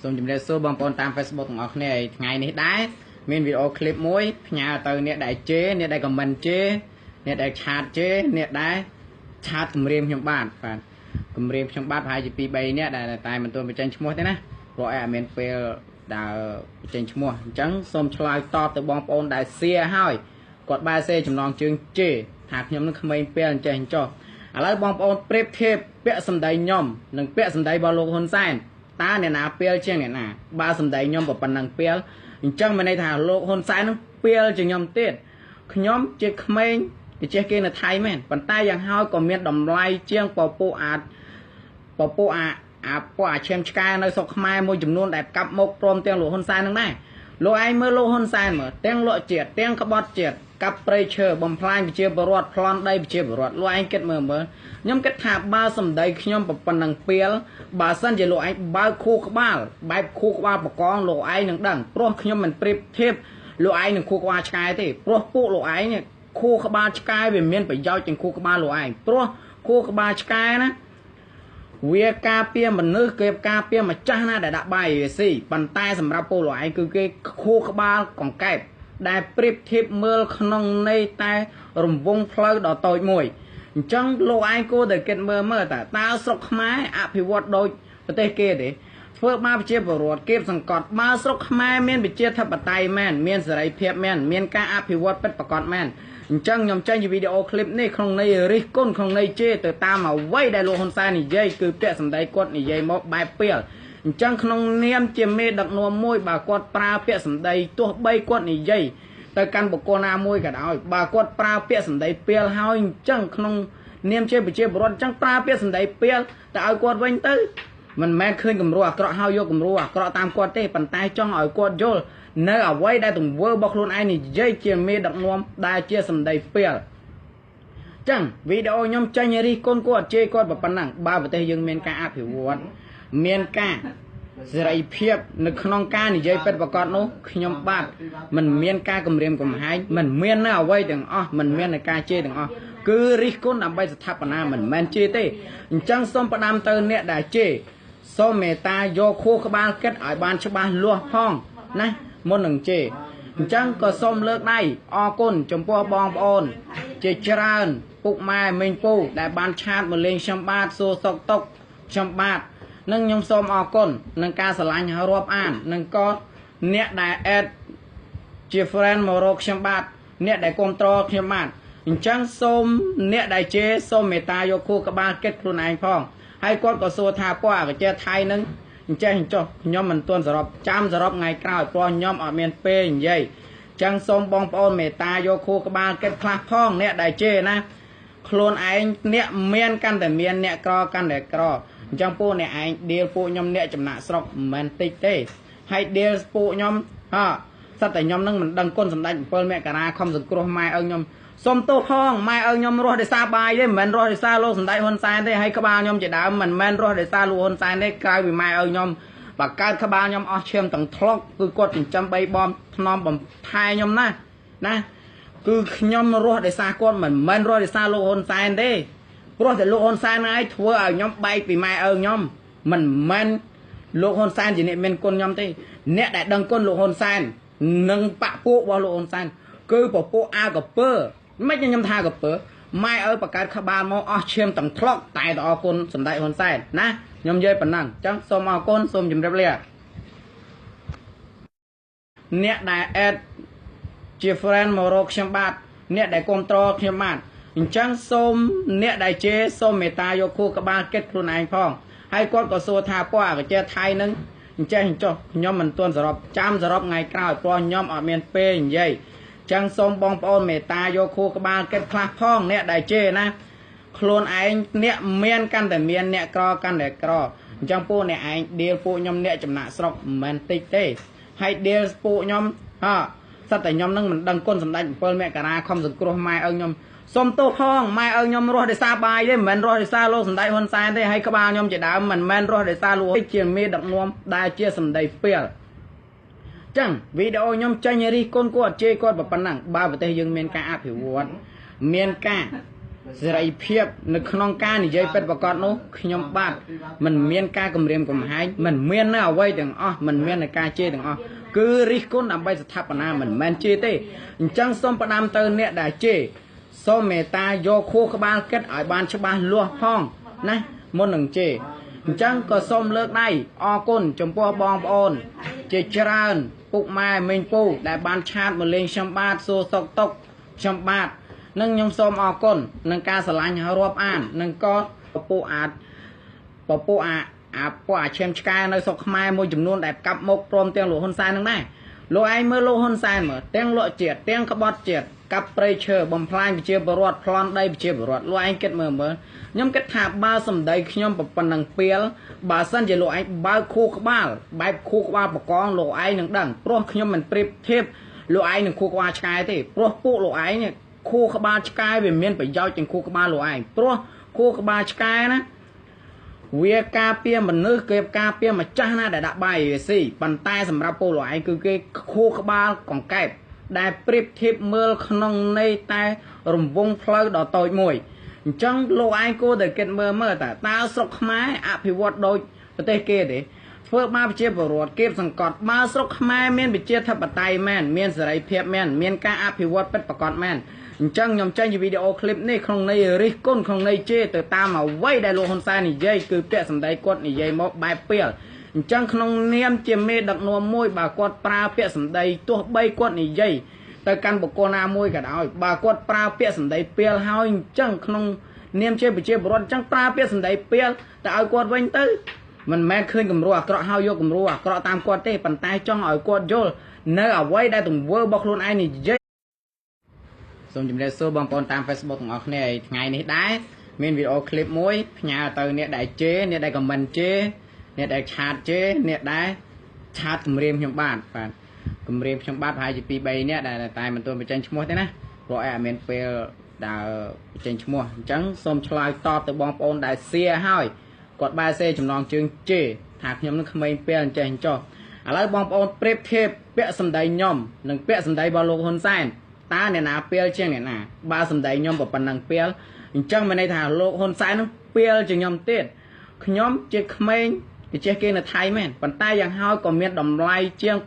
សូមជម្រាបសួរបងប្អូនតាម Facebook ទាំងអស់គ្នាថ្ងៃនេះដែរមានវីដេអូឃ្លីបមួយផ្ញើទៅអ្នកដែលជេរអ្នកដែលខមមិនជេរអ្នកដែលឆាតជេរអ្នកដែលឆាតគម្រាមខ្ញុំបាទគម្រាមខ្ញុំបាទប្រហែលជា 2-3 នាក់ដែលតែមិនទាន់បញ្ចេញឈ្មោះទេណាព្រោះអត់មានពេលដើរបញ្ចេញឈ្មោះអញ្ចឹងសូមឆ្លើយតបទៅបងប្អូនដែលសៀហើយគាត់បែរសេចំណងជើងជេរថាខ្ញុំនឹងក្មេងពេលអញ្ចេះអញ្ចោះឥឡូវបងប្អូនប្រៀបធៀបពាក្យសម្ដីខ្ញុំនិងពាក្យសម្ដីរបស់លោកហ៊ុនសែនតើអ្នកណាពេលជាងអ្នកណាបើសម្ដីខ្ញុំប៉ុណ្ណឹងពេលអញ្ចឹងមានន័យថាលោកហ៊ុនសែននឹងពេលជាងខ្ញុំទៀតខ្ញុំជាក្មេងវិចេះគេនៅថៃមែនប៉ុន្តែយ៉ាងហោចក៏មានតម្លៃជាងពពួកអាឈាមឆ្កែនៅស្រុកខ្មែរមួយចំនួនដែលកាប់មុខព្រមទាំងលោកហ៊ុនសែននឹងដែរលោកឯងមើលលោកហ៊ុនសែនមើលទាំងលក់ជាតិទាំងក្បត់ជាតិកាប់ព្រៃឈើបំផ្លាញប្រជាពលរដ្ឋប្លន់ដីប្រជាពលរដ្ឋលោកឯងគិតមើលខ្ញុំគិតថាបើសម្ដីខ្ញុំប៉ុណ្ណឹងពេលបើសិនជាលោកឯងបើកខួរក្បាលបែបខួរក្បាលបកងលោកឯងនឹងដឹងព្រោះខ្ញុំមិនប្រៀបធៀបលោកឯងនឹងខួរក្បាលឆ្កែទេព្រោះពួកលោកឯងនេះខួរក្បាលឆ្កែវាមានប្រយោជន៍ជាងខួរក្បាលលោកឯងព្រោះខួរក្បាលឆ្កែណាវាការពារមនុស្សគេការពារម្ចាស់ណាដែលដាក់បាយវាស៊ីប៉ុន្តែសម្រាប់ពួកលោកឯងគឺគេខួរក្បាលកង្កែបដែលប្រៀបធៀបមើលក្នុងន័យតែរង្វង់ផ្លូវដ៏តូចមួយអញ្ចឹងលោកឯងគួរតែគិតមើលតើស្រុកខ្មែរអភិវឌ្ឍដូចប្រទេសគេទេធ្វើមកប្រជាពលរដ្ឋគេសង្កត់បើស្រុកខ្មែរមានប្រជាធិបតេយ្យមែនមានសេរីភាពមែនមានការអភិវឌ្ឍពិតប្រាកដមែនអញ្ចឹងខ្ញុំចេញវីដេអូឃ្លីបនេះក្នុងន័យរិះគន់ក្នុងន័យជេរទៅតាមអ្វីដែលលោកហ៊ុនសែននិយាយគឺពាក្យសម្ដីគាត់និយាយមកបែបពេលអញ្ចឹងក្នុងនាមជាមេដឹកនាំមួយបើគាត់ប្រើពាក្យសម្ដីទោះបីគាត់និយាយទៅកាន់បុគ្គលណាមួយក៏ដោយបើគាត់ប្រើពាក្យសម្ដីពេលហើយអញ្ចឹងក្នុងនាមជាប្រជាពលរដ្ឋអញ្ចឹងប្រើពាក្យសម្ដីពេលទៅឲ្យគាត់វិញទៅមិនមែនឃើញគំរូអាក្រក់ហើយយកគំរូអាក្រក់តាមគាត់ទេប៉ុន្តែចង់ឲ្យគាត់យល់នៅអ្វីដែលទង្វើរបស់ខ្លួនឯងនិយាយជាមេដឹកនាំដែលជាសម្ដីពេលអញ្ចឹងវីដេអូខ្ញុំចេញរិះគន់គាត់ជេរគាត់ប៉ុណ្ណឹងបើប្រទេសយើងមានការអភិវឌ្ឍមានការសេរីភាពនៅក្នុងការនិយាយពិតប្រាកដនោះខ្ញុំបាទមិនមានការគំរាមកំហែងមិនមាននៅអ្វីទាំងអស់មិនមាននៅការជេរទាំងអស់គឺរិះគន់ដើម្បីស្ថាបនាមិនមែនជេរទេអញ្ចឹងសូមផ្ដាំទៅអ្នកដែលជេរសូមមេត្តាយកខួរក្បាលគិតឲ្យបានច្បាស់លាស់ផងណាមុននឹងជេរអញ្ចឹងក៏សូមលើកដៃអរគុណចំពោះបងប្អូនជាច្រើនពុកម៉ែមីងពូដែលបានឆាតមកលេងខ្ញុំបាទសួរសុខទុក្ខខ្ញុំបាទនឹងខ្ញុំសូមអរគុណនឹងការស្រឡាញ់រាប់អាននឹងក៏អ្នកដែលអេតជា friend មករកខ្ញុំបាទអ្នកដែលគ្រប់គ្រងខ្ញុំបាទអញ្ចឹងសូមអ្នកដែលជេរសូមមេត្តាយកខួរក្បាលគិតខ្លួនឯងផងហើយគាត់ក៏សួរថាពួកអកចេះថៃនឹងអញ្ចឹងចុះខ្ញុំមិនទាន់សរុបចាំសរុបថ្ងៃក្រោយព្រោះខ្ញុំអត់មានពេលនិយាយអញ្ចឹងសូមបងប្អូនមេត្តាយកខួរក្បាលគិតខ្លះផងអ្នកដែលជេរណាខ្លួនឯងអ្នកមានកាន់តែមានអ្នកក្រកាន់តែក្រអញ្ចឹងពួកអ្នកឯងដៀលពួកខ្ញុំអ្នកចំណាក់ស្រុកមិនមែនតិចទេហើយដៀលពួកខ្ញុំសិតតែខ្ញុំនឹងមិនដឹងគុណសម្ដេច7មករាខំសង្គ្រោះម៉ែឪខ្ញុំសុំទោសផងម៉ែឪខ្ញុំរស់ដោយសារបាយទេមិនមែនរស់ដោយសារលោកសម្ដេចហ៊ុនសែនទេហើយក្បាលខ្ញុំជាដើមមិនមែនរស់ដោយសារលោកហ៊ុនសែនទេក្រៅពីម៉ែឪខ្ញុំបើកើតក្បាលខ្ញុំអស់ឈាមទាំងថ្លុកគឺគាត់ចិញ្ចឹមបីបំថ្នមបំផែខ្ញុំណាគឺខ្ញុំរស់ដោយសារគាត់មិនមែនរស់ដោយសារលោកហ៊ុនសែនទេព្រោះតែលោកហ៊ុនសែនឯងធ្វើឲ្យខ្ញុំបែកពីម៉ែឪខ្ញុំមិនមែនលោកហ៊ុនសែនជាអ្នកមានគុណខ្ញុំទេអ្នកដែលដឹងគុណលោកហ៊ុនសែននិងបពពួករបស់លោកហ៊ុនសែនគឺពពួកអាកពើមិនខ្ញុំថាកពើម៉ែឪបកើតក្បាលមកអស់ឈាមទាំងថ្លុកតែអរគុណសម្ដេចហ៊ុនសែនណាខ្ញុំនិយាយប៉ុណ្ណឹងអញ្ចឹងសូមអរគុណសូមជម្រាបលាអ្នកដែលអេតជា friend មករកខ្ញុំបាទអ្នកដែលគ្រប់គ្រងខ្ញុំបាទអញ្ចឹងសូមអ្នកដែលជេរសូមមេត្តាយកខួរក្បាលគិតខ្លួនឯងផងហើយគាត់ក៏សួរថាពួកអកចេះថៃនឹងអញ្ចឹងចុះខ្ញុំមិនទាន់សរុបចាំសរុបថ្ងៃក្រោយព្រោះខ្ញុំអត់មានពេលនិយាយអញ្ចឹងសូមបងប្អូនមេត្តាយកខួរក្បាលគិតខ្លះផងអ្នកដែលជេរណាខ្លួនឯងអ្នកមានកាន់តែមានអ្នកក្រកាន់តែក្រអញ្ចឹងពួកអ្នកឯងដៀលពួកខ្ញុំអ្នកចំណាក់ស្រុកមិនមែនតិចទេហើយដៀលពួកខ្ញុំសិតតែខ្ញុំនឹងមិនដឹងគុណសម្ដេច7មករាខំសង្គ្រោះម៉ែឪខ្ញុំសុំទោសផងម៉ែឪខ្ញុំរស់ដោយសារបាយទេមិនមែនរស់ដោយសារលោកសម្ដេចហ៊ុនសែនទេហើយក្បាលខ្ញុំជាដើមមិនមែនរស់ដោយសារលោកជាមេដឹកនាំដែលជាសម្ដីពេលចឹងវីដេអូខ្ញុំចេញរិះគន់គាត់ជេរគាត់ប៉ុណ្ណឹងបើប្រទេសយើងមានការអភិវឌ្ឍមានការ សេរីភាពនៅក្នុងការនិយាយពិតប្រាកដនោះខ្ញុំបាទមិនមានការគម្រាមកំហែងមិនមាននៅអ្វីទាំងអស់មិនមាននៅការជេរទាំងអស់គឺរិះគន់ដើម្បីស្ថាបនាមិនមែនជេរទេអញ្ចឹងសូមផ្ដាំទៅអ្នកដែលជេរសូមមេត្តាយកខួរក្បាលគិតឲ្យបានច្បាស់លាស់ផងណាមុននឹងជេរអញ្ចឹងក៏សូមលើកដៃអរគុណចំពោះបងប្អូនជាច្រើនពុកម៉ែមេងពូដែលបានឆាតមកលេងខ្ញុំបាទសួរសុខទុក្ខខ្ញុំបាទនឹងខ្ញុំសូមអរគុណនឹងការស្រឡាញ់រាប់អាននឹងក៏ពពុះអាឈាមឆ្កែនៅស្រុកខ្មែរមួយចំនួនដែលកាប់មុខព្រមទាំងលោកហ៊ុនសែននឹងដែរលោកឯងមើលលោកហ៊ុនសែនមើលទាំងលក់ជាតិទាំងក្បត់ជាតិកាប់ព្រៃឈើបំផ្លាញប្រជាពលរដ្ឋប្លន់ដីប្រជាពលរដ្ឋលោកឯងគិតមើលខ្ញុំគិតថាបើសម្ដីខ្ញុំប៉ុណ្ណឹងពេលបើសិនជាលោកឯងបើកខួរក្បាលបែបខួរក្បាលបកងលោកឯងនឹងដឹងព្រោះខ្ញុំមិនប្រៀបធៀបលោកឯងនឹងខួរក្បាលឆ្កែទេព្រោះពួកលោកឯងនេះខួរក្បាលឆ្កែវាមានប្រយោជន៍ជាងខួរក្បាលលោកឯងព្រោះខួរក្បាលឆ្កែណាវាការពារមនុស្សគេការពារម្ចាស់ណាដែលដាក់បាយវាស៊ីប៉ុន្តែសម្រាប់ពួកលោកឯងគឺគេខួរក្បាលកង្កែបដែលប្រៀបធៀបមើលក្នុងន័យតែរង្វង់ផ្លូវដ៏តូចមួយអញ្ចឹងលោកឯងគួរតែគិតមើលតើស្រុកខ្មែរអភិវឌ្ឍដូចប្រទេសគេទេធ្វើមកប្រជាពលរដ្ឋគេសង្កត់បើស្រុកខ្មែរមានប្រជាធិបតេយ្យមែនមានសេរីភាពមែនមានការអភិវឌ្ឍពិតប្រាកដមែនអញ្ចឹងខ្ញុំចេញវីដេអូឃ្លីបនេះក្នុងន័យរិះគន់ក្នុងន័យជេរទៅតាមអ្វីដែលលោកហ៊ុនសែននិយាយគឺពាក្យសម្ដីគាត់និយាយមកបែបពីលអញ្ចឹងក្នុងនាមជាមេដឹកនាំមួយបើគាត់ប្រើពាក្យសម្ដីទោះបីគាត់និយាយទៅកាន់បុគ្គលណាមួយក៏ដោយបើគាត់ប្រើពាក្យសម្ដីពីលហើយអញ្ចឹងក្នុងនាមជាប្រជាពលរដ្ឋអញ្ចឹងប្រើពាក្យសម្ដីពីលទៅឲ្យគាត់វិញទៅមិនមែនឃើញគំរូអាក្រក់ហើយយកគំរូអាក្រក់តាមគាត់ទេប៉ុន្តែចង់ឲ្យគាត់យល់នៅអ្វីដែលទង្វើរបស់ខ្លួនឯងនិយាយសូមជម្រាបសួរបងប្អូនតាម Facebook ទាំងអស់គ្នាថ្ងៃនេះដែរមានវីដេអូឃ្លីបមួយផ្ញើទៅអ្នកដែលជេរអ្នកដែលខមមិនជេរអ្នកដែលឆាតជេរអ្នកដែលឆាតគម្រាមខ្ញុំបាទគម្រាមខ្ញុំបាទប្រហែលជា 2-3 នាក់ដែលតែមិនទាន់បញ្ចេញឈ្មោះទេណាព្រោះអត់មានពេលដើរបញ្ចេញឈ្មោះអញ្ចឹងសូមឆ្លើយតបទៅបងប្អូនដែលសៀហើយគាត់បែរសេចំណងជើងជេរថាខ្ញុំនឹងក្មេងពេលអញ្ចេះអញ្ចោះឥឡូវបងប្អូនប្រៀបធៀបពាក្យសម្ដីខ្ញុំនិងពាក្យសម្ដីរបស់លោកហ៊ុនសែនតើអ្នកណាពេលជាងអ្នកណាបើសម្ដីខ្ញុំប៉ុណ្ណឹងពេលអញ្ចឹងមានន័យថាលោកហ៊ុនសែននឹងពេលជាងខ្ញុំទៀតខ្ញុំជាក្មេងគេចេះគេនៅថៃមែនប៉ុន្តែយ៉ាងហោចក៏មានតម្លៃជាង